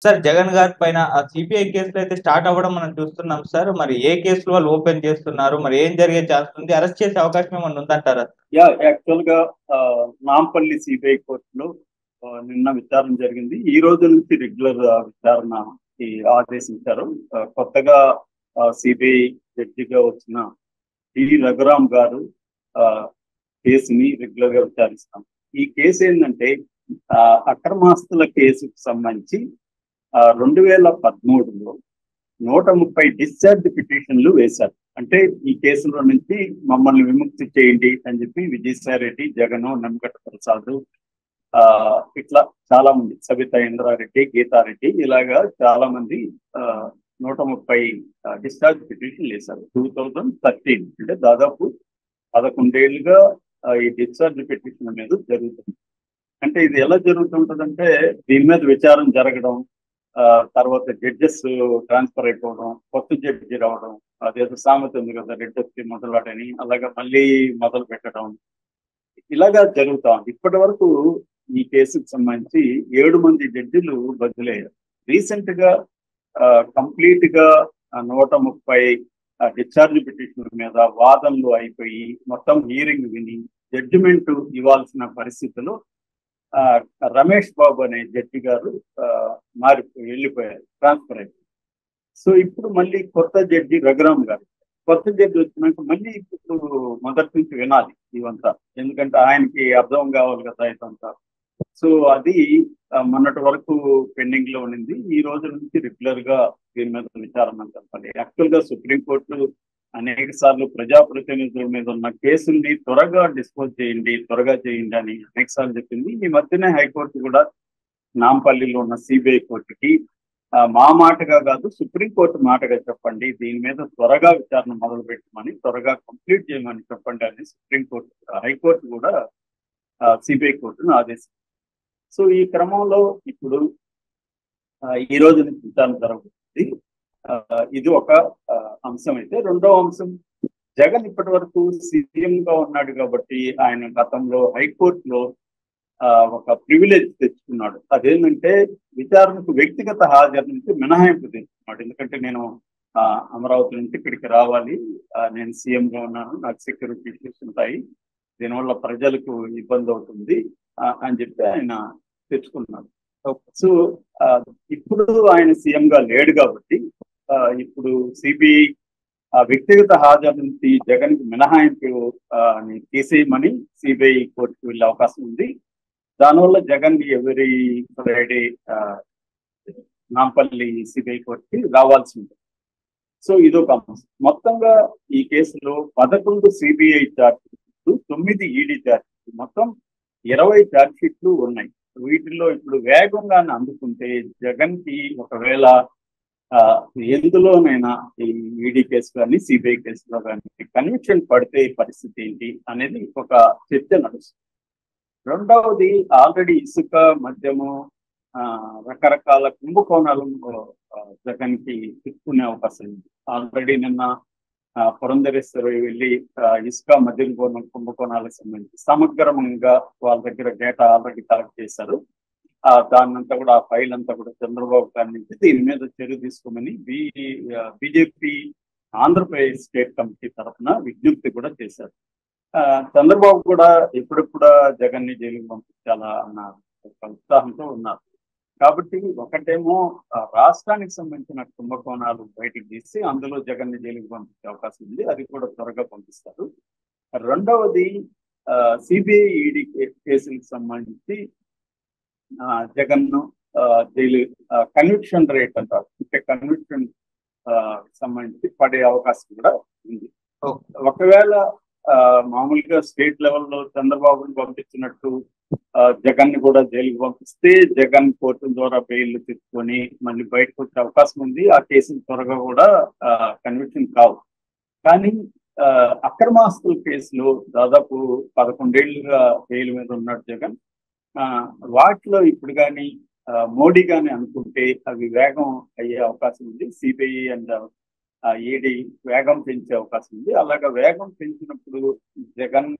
Sir Jagan గారి పైన ఆ సిబిఐ కేసులు అయితే స్టార్ట్ అవ్వడం మనం చూస్తున్నాం సార్. మరి ఏ కేసులు వాళ్ళు ఓపెన్ చేస్తున్నారు? మరి ఏం జరిగే ఛాన్స్ ఉంది? అరెస్ట్ చేసే అవకాశం ఏమన్నా ఉందంటారా? యాక్చువల్ గా నాంపల్లి సిబిఐ కోర్టులో నిన్న విచారణ జరిగింది. ఈ రోజు నుంచి రెగ్యులర్ విచారణకి ఆదేశించారు. కొత్తగా సిబిఐ జడ్జిగా వచ్చిన టి రఘురామ్ గారు ఆ, కేసుని రెగ్యులర్ గా విచారిస్తాం. ఈ కేసు ఏంటంటే అక్రమాస్తుల కేసుకు సంబంధించి 2013లో 130 డిశ్చార్జ్ పిటిషన్లు వేశారు. అంటే ఈ కేసులో నుంచి మమ్మల్ని విముక్తి చేయండి అని చెప్పి విజయసాయి రెడ్డి, జగన్, నిమ్మగడ్డ ప్రసాద్, ఆ ఇట్లా చాలా మంది, సబితా ఇంద్రారెడ్డి, గీతారెడ్డి, ఇలాగా చాలా మంది 130 డిశ్చార్జ్ పిటిషన్లు వేశారు. 2013 అంటే దాదాపు 11 ఏళ్లుగా ఈ డిశ్చార్జ్ పిటిషన్ మీద జరుగుతుంది. అంటే ఇది ఎలా జరుగుతుంటదంటే దీని మీద విచారణ జరగడం, తర్వాత జడ్జెస్ ట్రాన్స్ఫర్ అయిపోవడం, కొత్త జడ్జి రావడం, అదేదో సామెత ఉంది కదా, రెడ్డొచ్చి మొదలాడని, అలాగా మళ్ళీ మొదలు పెట్టడం, ఇలాగా జరుగుతా ఉంది. ఇప్పటి వరకు ఈ కేసుకు సంబంధించి 7 మంది జడ్జిలు బదిలయ్యారు. రీసెంట్ గా కంప్లీట్ గా 130 డిశ్చార్జ్ పిటిషన్ల మీద వాదనలు అయిపోయి మొత్తం హీరింగ్ విని జడ్జిమెంట్ ఇవ్వాల్సిన పరిస్థితిలో రమేష్ బాబు అనే జడ్జి గారు వెళ్ళిపోయారు, ట్రాన్స్ఫర్ అయిపోయారు. సో ఇప్పుడు మళ్ళీ కొత్త జడ్జి రఘురామ్ గారు, కొత్త జడ్జి వచ్చినాక మళ్ళీ ఇప్పుడు మొదటి నుంచి వినాలి ఇవంతా, ఎందుకంటే ఆయనకి అర్థం కావాలి కదా ఇదంతా. సో అది మొన్నటి వరకు పెండింగ్ లో ఉండింది. ఈ రోజు నుంచి రెగ్యులర్ గా దీని మీద విచారణ జరపాలి. యాక్చువల్ గా సుప్రీంకోర్టు అనేక సార్లు ప్రజాప్రతినిధుల మీద ఉన్న కేసుల్ని త్వరగా డిస్పోజ్ చేయండి, త్వరగా చేయండి అని అనేక సార్లు చెప్పింది. ఈ మధ్యనే హైకోర్టు కూడా నాంపల్లిలో ఉన్న సిబిఐ కోర్టుకి మా మాటగా కాదు సుప్రీంకోర్టు మాటగా చెప్పండి, దీని మీద త్వరగా విచారణ మొదలు పెట్టమని, త్వరగా కంప్లీట్ చేయమని చెప్పండి అని సుప్రీంకోర్టు, హైకోర్టు కూడా సిబిఐ కోర్టును ఆదేశించింది. సో ఈ క్రమంలో ఇప్పుడు ఈ రోజు నుంచి విచారణ జరుగుతుంది. ఇది ఒక అంశం. అయితే రెండవ అంశం, జగన్ ఇప్పటి వరకు సీఎం గా ఉన్నాడు కాబట్టి ఆయన గతంలో హైకోర్టులో ఒక ప్రివిలేజ్ తెచ్చుకున్నాడు. అదేంటంటే విచారణకు వ్యక్తిగత హాజరు నుంచి మినహాయింపు తెచ్చుకున్నాడు. ఎందుకంటే నేను అమరావతి నుంచి ఇక్కడికి రావాలి, నేను సీఎం గా ఉన్నాను, నాకు సెక్యూరిటీ ఇష్యూస్ ఉంటాయి, దీనివల్ల ప్రజలకు ఇబ్బంది అవుతుంది అని చెప్పి ఆయన తెచ్చుకున్నాడు. సో ఇప్పుడు ఆయన సీఎం గా లేడు కాబట్టి ఇప్పుడు సిబిఐ వ్యక్తిగత హాజరు నుంచి జగన్ కి మినహాయింపు తీసేయమని సిబిఐ కోర్టుకు వెళ్ళే అవకాశం ఉంది. దానివల్ల జగన్ ఎవరి ఫ్రైడే నాంపల్లి సిబిఐ కోర్టుకి రావాల్సి ఉంటుంది. సో ఇదొక అంశం. మొత్తంగా ఈ కేసులో 11 సిబిఐ ఛార్జ్ షీట్లు, 9 ఈడీ ఛార్జ్ షీట్లు, మొత్తం 20 ఛార్జ్ షీట్లు ఉన్నాయి. వీటిల్లో ఇప్పుడు వేగంగా అందుకుంటే జగన్ కి ఒకవేళ ఎందులోనైనా ఈ ఈడీ కేసు కానీ సిబిఐ కేసులో కానీ కన్విక్షన్ పడితే పరిస్థితి ఏంటి అనేది ఒక చర్చ నడుస్తుంది. రెండవది, ఆల్రెడీ ఇసుక, మద్యము, రకరకాల కుంభకోణాలు జగన్ కి తిప్పుకునే అవకాశం ఉంది. ఆల్రెడీ నిన్న పురంధరేశ్వరి వెళ్ళి ఇసుక, మద్యం కుంభకోణాలకు సంబంధించి సమగ్రంగా వాళ్ళ దగ్గర డేటా ఆల్రెడీ కలెక్ట్ చేశారు. దాన్నంతా కూడా, ఆ ఫైల్ అంతా కూడా చంద్రబాబు గారి నుంచి దీని మీద చర్య తీసుకోమని బీజేపీ ఆంధ్రప్రదేశ్ స్టేట్ కమిటీ తరఫున విజ్ఞప్తి కూడా చేశారు. చంద్రబాబు కూడా ఎప్పుడెప్పుడు జగన్ ని జైలుకి పంపించాలా అన్న ఒక ఉత్సాహంతో ఉన్నారు. కాబట్టి ఒకటేమో రాష్ట్రానికి సంబంధించిన కుంభకోణాలు బయటకు తీసి అందులో జగన్ ని జైలుకి పంపించే అవకాశం ఉంది, అది కూడా త్వరగా పంపిస్తారు. రెండవది, సిబిఐ ఈడీ కేసులకు సంబంధించి జగన్ ను జైలు కన్విక్షన్ రేట్ అంటారు, అంటే కన్విక్షన్ సంబంధించి పడే అవకాశం కూడా ఉంది. ఒకవేళ మామూలుగా స్టేట్ లెవెల్లో చంద్రబాబుని పంపించినట్టు జగన్ ని కూడా జైలుకి పంపిస్తే జగన్ కోర్టు ద్వారా బెయిల్ తెచ్చుకొని మళ్ళీ బయటకు వచ్చే అవకాశం ఉంది. ఆ కేసులు త్వరగా కూడా కన్విక్షన్ కావు. కానీ అక్రమాస్తుల కేసులో దాదాపు 11 ఏళ్లుగా బెయిల్ మీద ఉన్నాడు జగన్. వాటిలో ఇప్పుడు కానీ మోడీ కానీ అనుకుంటే అవి వేగం అయ్యే అవకాశం ఉంది. సిబిఐ అండ్ ఈడీ వేగం పెంచే అవకాశం ఉంది. అలాగా వేగం పెంచినప్పుడు జగన్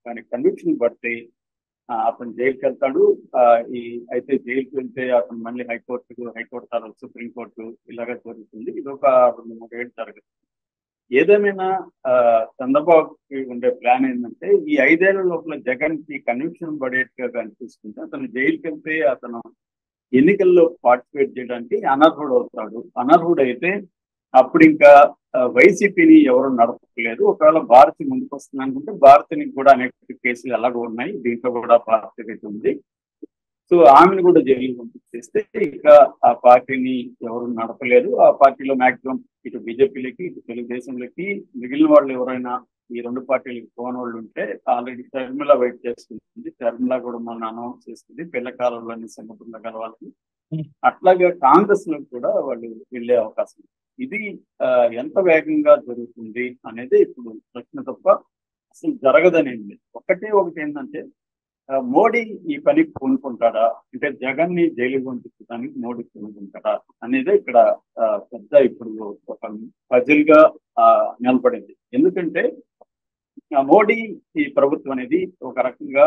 కానీ కన్విక్షన్ పడితే అతను జైలుకి వెళ్తాడు. ఆ, ఈ అయితే జైలుకి వెళ్తే అతను మళ్ళీ హైకోర్టు తర్వాత సుప్రీంకోర్టు ఇలాగ జరుగుతుంది. ఇది ఒక 2-3 ఏళ్ళు జరగదు. ఏదేమైనా ఆ, చంద్రబాబుకి ఉండే ప్లాన్ ఏంటంటే ఈ 5 ఏళ్ల లోపల జగన్ కి కన్విక్షన్ పడేట్టుగా కనిపిస్తుంది. అతను జైలుకి వెళ్తే అతను ఎన్నికల్లో పార్టిసిపేట్ చేయడానికి అనర్హుడు అవుతాడు. అనర్హుడు అయితే అప్పుడు ఇంకా వైసీపీని ఎవరు నడపలేదు. ఒకవేళ భారతి ముందుకు వస్తుంది అనుకుంటే భారతిని కూడా అనేక కేసులు ఎలాగో ఉన్నాయి, దీంట్లో కూడా పార్టీ అయితే ఉంది. సో ఆమెను కూడా జైలు పంపించేస్తే ఇక ఆ పార్టీని ఎవరు నడపలేదు. ఆ పార్టీలో మాక్సిమం ఇటు బీజేపీలకి ఇటు తెలుగుదేశంలోకి మిగిలిన వాళ్ళు ఎవరైనా ఈ 2 పార్టీలకు పోని వాళ్ళు ఉంటే ఆల్రెడీ షర్మిల వెయిట్ చేస్తుంది. షర్మిల కూడా మొన్న అనౌన్స్ చేస్తుంది పిల్లకాలంలోని సముద్రంలో కలవాలని. అట్లాగే కాంగ్రెస్ లో కూడా వాళ్ళు వెళ్ళే అవకాశం ఉంది. ఇది ఎంత వేగంగా జరుగుతుంది అనేది ఇప్పుడు ప్రశ్న తప్ప అసలు జరగదనేది. ఒకటి ఏంటంటే మోడీ ఈ పనికి పూనుకుంటాడా, అంటే జగన్ ని జైలుకి పంపించడానికి మోడీ పూనుకుంటాడా అనేది ఇక్కడ పెద్ద ఇప్పుడు ఒక పజిల్ గా నిలబడింది. ఎందుకంటే మోడీ ఈ ప్రభుత్వం అనేది ఒక రకంగా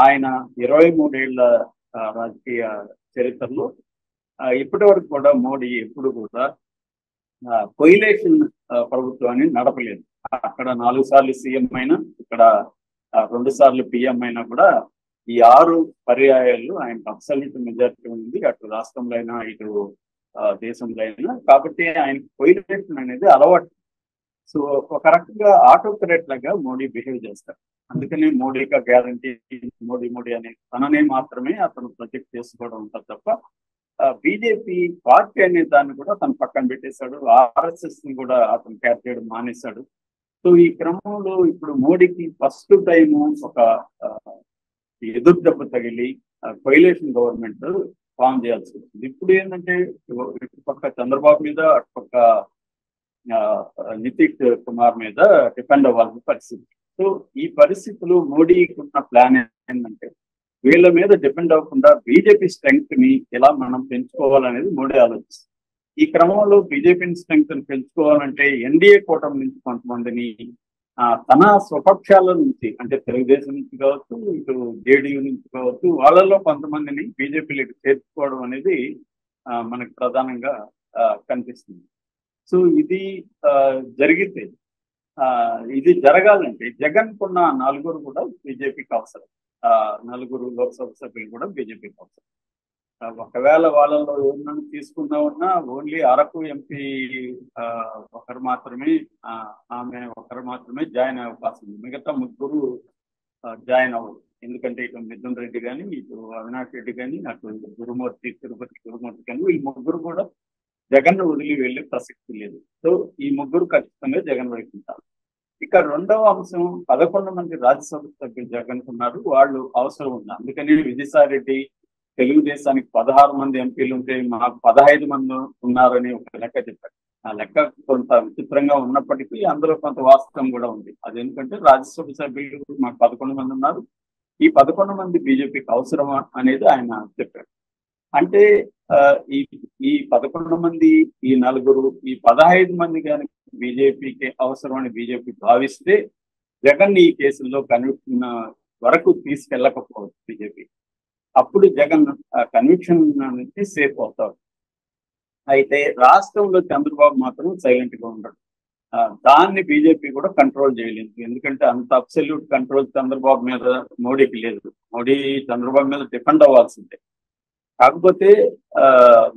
ఆయన 23 ఏళ్ల రాజకీయ చరిత్రలో ఇప్పటి వరకు కూడా మోడీ ఎప్పుడు కూడా కొయిలేషన్ ప్రభుత్వాన్ని నడపలేదు. అక్కడ 4 సార్లు సీఎం అయినా, ఇక్కడ 2 సార్లు పిఎం అయినా కూడా ఈ 6 పర్యాయాలు ఆయనకు అబ్సల్యూట్ మెజారిటీ ఉంది, అటు రాష్ట్రంలో అయినా ఇటు దేశంలో అయినా. కాబట్టి ఆయనకు కొయిలేషన్ అనేది అలవాటు. సో ఒక రకంగా ఆటోక్రేట్ లాగా మోడీ బిహేవ్ చేస్తారు. అందుకని మోడీకి గ్యారంటీ మోడీ అనే తననే మాత్రమే అతను ప్రొజెక్ట్ చేసుకోవడం ఉంటుంది తప్ప బీజేపీ పార్టీ అనే దాన్ని కూడా తను పక్కన పెట్టేశాడు. ఆర్ఎస్ఎస్ ని కూడా అతను క్యార్ చేయడం మానేశాడు. సో ఈ క్రమంలో ఇప్పుడు మోడీకి ఫస్ట్ టైం ఒక ఎదురు దెబ్బ తగిలి కొయిలేషన్ గవర్నమెంట్ ఫామ్ చేయాల్సి వచ్చింది. ఇప్పుడు ఏంటంటే ఇటుపక్క చంద్రబాబు మీద, అటుపక్క నితీష్ కుమార్ మీద డిపెండ్ అవ్వాల్సిన పరిస్థితి. సో ఈ పరిస్థితులు మోడీకి ఉన్న ప్లాన్ ఏంటంటే వీళ్ళ మీద డిపెండ్ అవ్వకుండా బీజేపీ స్ట్రెంగ్త్ ని ఎలా మనం పెంచుకోవాలనేది మోడీ ఆలోచిస్తుంది. ఈ క్రమంలో బీజేపీ స్ట్రెంగ్త్ ని పెంచుకోవాలంటే ఎన్డీఏ కూటమి నుంచి కొంతమందిని తన స్వపక్షాల నుంచి, అంటే తెలుగుదేశం నుంచి కావచ్చు, ఇటు జేడీయూ నుంచి కావచ్చు, వాళ్ళలో కొంతమందిని బీజేపీలోకి చేర్చుకోవడం అనేది మనకు ప్రధానంగా కనిపిస్తుంది. సో ఇది జరిగితే ఇది జరగాలంటే జగన్ కున్న 4 కూడా బీజేపీకి అవసరం. 4 లోక్సభ సభ్యులు కూడా బీజేపీకి అవసరం. ఒకవేళ వాళ్ళలో ఎవరినైనా తీసుకుందా ఉన్నా ఓన్లీ అరకు ఎంపీ ఒకరు మాత్రమే, ఆమె ఒకరు మాత్రమే జాయిన్ అయ్యే అవకాశం ఉంది. మిగతా 3 జాయిన్ అవ్వదు. ఎందుకంటే ఇటు మిథున్ రెడ్డి కానీ, ఇటు అవినాష్ రెడ్డి కానీ, అటు తిరుపతి గురుమూర్తి కానీ, వీళ్ళు 3 కూడా జగన్ వదిలి వెళ్ళే ప్రసక్తి లేదు. సో ఈ 3 ఖచ్చితంగా జగన్ వైపు ఉంటారు. ఇక రెండవ అంశం 11 మంది రాజ్యసభ సభ్యులు జగన్ ఉన్నారు, వాళ్ళు అవసరం ఉంది. అందుకని విజయసాయి రెడ్డి తెలుగుదేశానికి 16 మంది ఎంపీలు ఉంటే మాకు 15 మంది ఉన్నారని ఒక లెక్క చెప్పారు. ఆ లెక్క కొంత విచిత్రంగా ఉన్నప్పటికీ అందులో కొంత వాస్తవం కూడా ఉంది. అది ఎందుకంటే రాజ్యసభ సభ్యులు మాకు 11 మంది ఉన్నారు, ఈ 11 మంది బీజేపీకి అవసరమా అనేది ఆయన చెప్పారు. అంటే ఈ 11 మంది, ఈ 4, ఈ 15 మంది కానీ బీజేపీకి అవసరం అని బీజేపీ భావిస్తే జగన్ ఈ కేసుల్లో కన్విక్షన్ వరకు తీసుకెళ్లకపోవచ్చు బీజేపీ. అప్పుడు జగన్ కన్విక్షన్ నుంచి సేఫ్ అవుతాడు. అయితే రాష్ట్రంలో చంద్రబాబు మాత్రం సైలెంట్ గా ఉండడు. దాన్ని బీజేపీ కూడా కంట్రోల్ చేయలేదు. ఎందుకంటే అంత అబ్సల్యూట్ కంట్రోల్ చంద్రబాబు మీద మోడీకి లేదు. మోడీ చంద్రబాబు మీద డిపెండ్ అవ్వాల్సిందే. కాకపోతే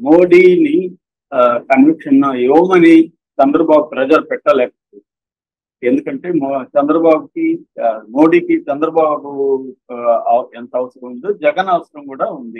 మోడీని కన్విక్షన్ ఇవ్వమని చంద్రబాబు ప్రెజర్ పెట్టలేకపోతుంది. ఎందుకంటే మోడీకి చంద్రబాబు ఎంత అవసరం ఉందో జగన్ అవసరం కూడా ఉంది.